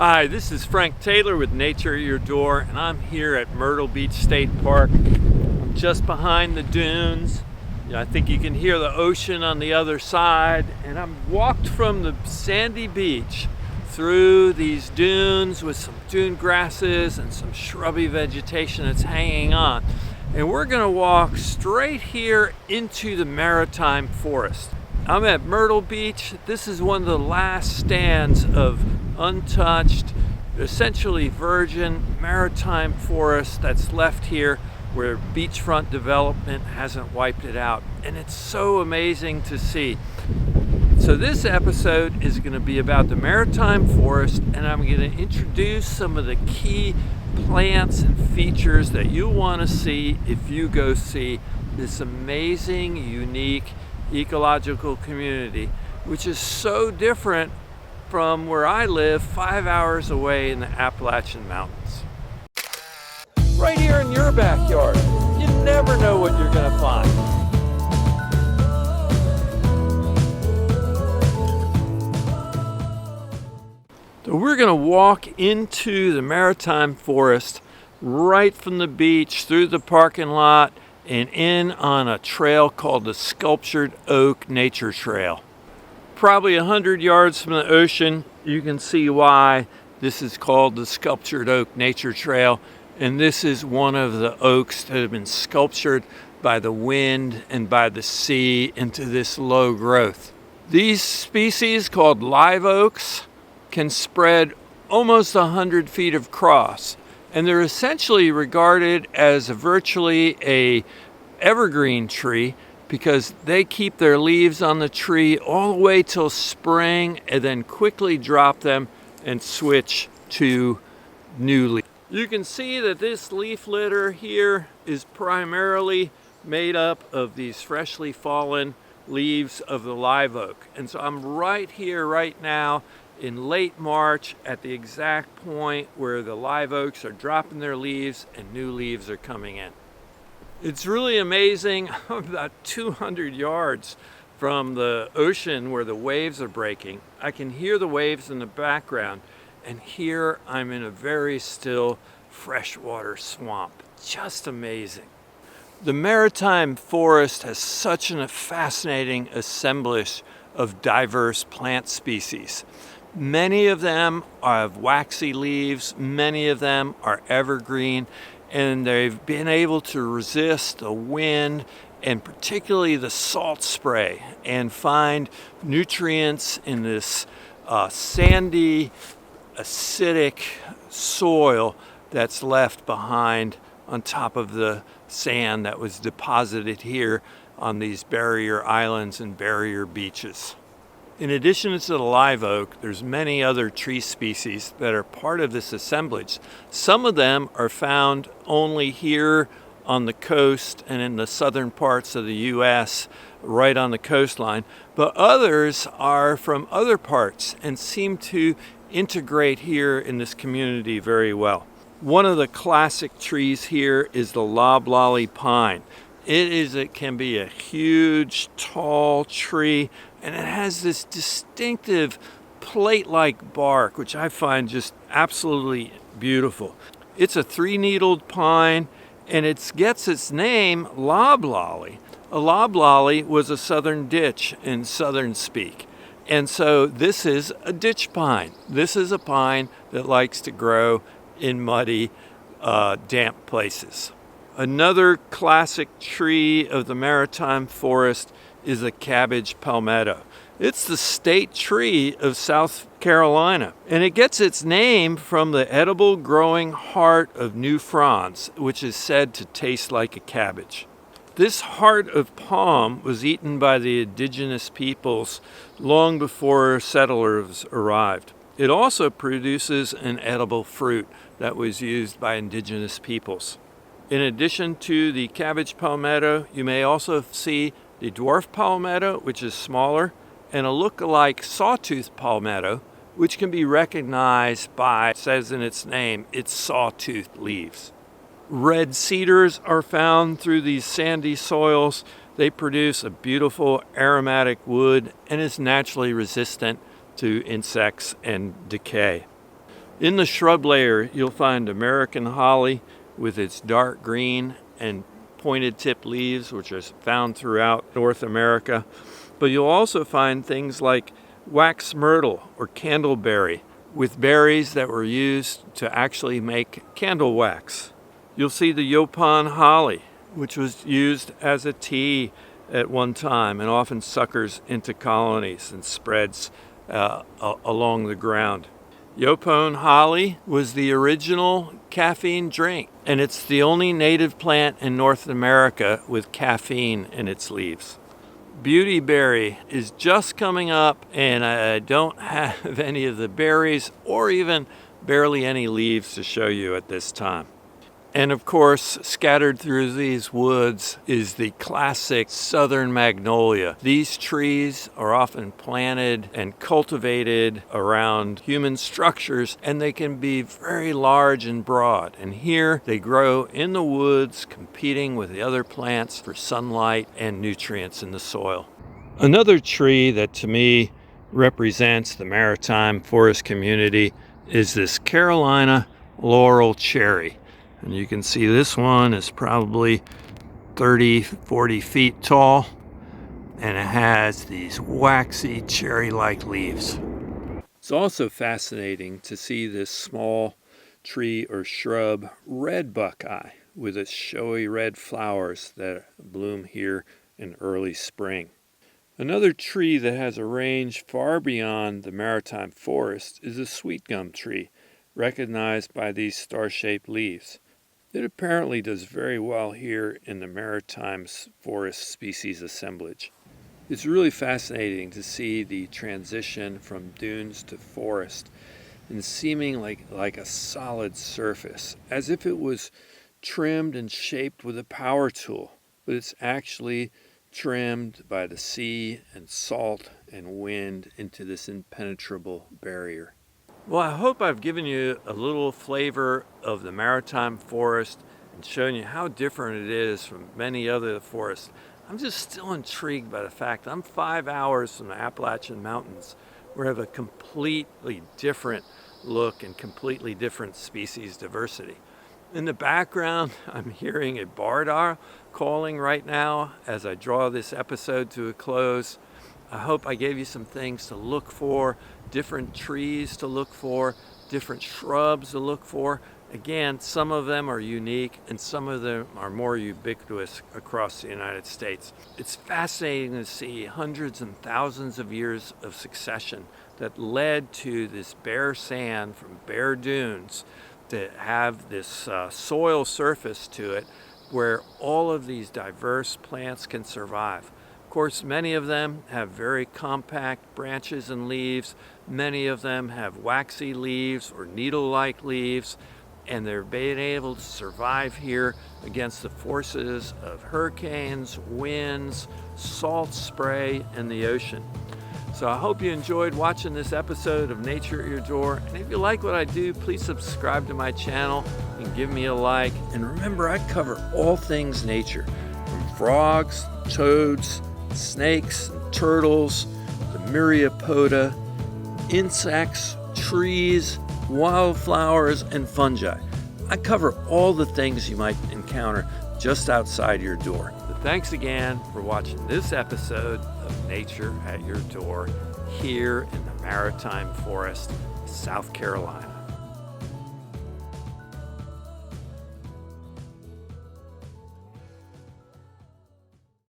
Hi, this is Frank Taylor with Nature at Your Door, and I'm here at Myrtle Beach State Park. I'm just behind the dunes. I think you can hear the ocean on the other side, and I'm walked from the sandy beach through these dunes with some dune grasses and some shrubby vegetation that's hanging on. And we're going to walk straight here into the Maritime forest. I'm at Myrtle Beach. This is one of the last stands of untouched, essentially virgin maritime forest that's left here where beachfront development hasn't wiped it out. And it's so amazing to see. So this episode is going to be about the maritime forest, and I'm going to introduce some of the key plants and features that you'll want to see if you go see this amazing, unique ecological community, which is so different from where I live 5 hours away in the Appalachian Mountains. Right here in your backyard. You never know what you're going to find. So we're going to walk into the Maritime forest right from the beach through the parking lot and in on a trail called the Sculptured Oak Nature Trail. Probably 100 yards from the ocean. You can see why this is called the Sculptured Oak Nature Trail. And this is one of the oaks that have been sculptured by the wind and by the sea into this low growth. These species, called live oaks, can spread almost 100 feet across. And they're essentially regarded as virtually a evergreen tree because they keep their leaves on the tree all the way till spring and then quickly drop them and switch to new leaves. You can see that this leaf litter here is primarily made up of these freshly fallen leaves of the live oak. And so I'm right here right now in late March at the exact point where the live oaks are dropping their leaves and new leaves are coming in. It's really amazing. I'm about 200 yards from the ocean where the waves are breaking. I can hear the waves in the background, and here I'm in a very still freshwater swamp. Just amazing. The Maritime forest has such a fascinating assemblage of diverse plant species. Many of them have waxy leaves, many of them are evergreen, and they've been able to resist the wind and particularly the salt spray and find nutrients in this sandy, acidic soil that's left behind on top of the sand that was deposited here on these barrier islands and barrier beaches. In addition to the live oak, there's many other tree species that are part of this assemblage. Some of them are found only here on the coast and in the southern parts of the U.S., right on the coastline, but others are from other parts and seem to integrate here in this community very well. One of the classic trees here is the Loblolly pine. It can be a huge, tall tree, and it has this distinctive plate-like bark, which I find just absolutely beautiful. It's a three-needled pine, and it gets its name Loblolly. A loblolly was a southern ditch in southern speak. And so this is a ditch pine. This is a pine that likes to grow in muddy, damp places. Another classic tree of the Maritime forest is the Cabbage Palmetto. It's the state tree of South Carolina, and it gets its name from the edible growing heart of new fronds, which is said to taste like a cabbage. This heart of palm was eaten by the indigenous peoples long before settlers arrived. It also produces an edible fruit that was used by indigenous peoples. In addition to the cabbage palmetto, you may also see the dwarf palmetto, which is smaller, and a look-alike sawtooth palmetto, which can be recognized by, it says in its name, its sawtooth leaves. Red cedars are found through these sandy soils. They produce a beautiful aromatic wood and is naturally resistant to insects and decay. In the shrub layer, you'll find American holly with its dark green and pointed tip leaves, which are found throughout North America. But you'll also find things like wax myrtle or candleberry with berries that were used to actually make candle wax. You'll see the Yaupon holly, which was used as a tea at one time and often suckers into colonies and spreads along the ground. Yaupon holly was the original caffeine drink, and it's the only native plant in North America with caffeine in its leaves. Beautyberry is just coming up, and I don't have any of the berries or even barely any leaves to show you at this time. And of course, scattered through these woods is the classic southern magnolia. These trees are often planted and cultivated around human structures, and they can be very large and broad. And here they grow in the woods, competing with the other plants for sunlight and nutrients in the soil. Another tree that to me represents the maritime forest community is this Carolina laurel cherry. And you can see this one is probably 30-40 feet tall, and it has these waxy cherry-like leaves. It's also fascinating to see this small tree or shrub red buckeye with its showy red flowers that bloom here in early spring. Another tree that has a range far beyond the maritime forest is a sweetgum tree, recognized by these star-shaped leaves. It apparently does very well here in the maritime forest species assemblage. It's really fascinating to see the transition from dunes to forest and seeming like a solid surface, as if it was trimmed and shaped with a power tool, but it's actually trimmed by the sea and salt and wind into this impenetrable barrier. Well, I hope I've given you a little flavor of the maritime forest and shown you how different it is from many other forests. I'm just still intrigued by the fact that I'm 5 hours from the Appalachian Mountains, where we have a completely different look and completely different species diversity. In the background, I'm hearing a barred owl calling right now as I draw this episode to a close. I hope I gave you some things to look for, different trees to look for, different shrubs to look for. Again, some of them are unique and some of them are more ubiquitous across the United States. It's fascinating to see hundreds and thousands of years of succession that led to this bare sand from bare dunes to have this soil surface to it where all of these diverse plants can survive. Of course, many of them have very compact branches and leaves. Many of them have waxy leaves or needle-like leaves, and they're being able to survive here against the forces of hurricanes, winds, salt spray, and the ocean. So I hope you enjoyed watching this episode of Nature at Your Door. And if you like what I do, please subscribe to my channel and give me a like. And remember, I cover all things nature, from frogs, toads, snakes, and turtles, the myriapoda, insects, trees, wildflowers, and fungi. I cover all the things you might encounter just outside your door. But thanks again for watching this episode of Nature at Your Door here in the Maritime Forest, South Carolina.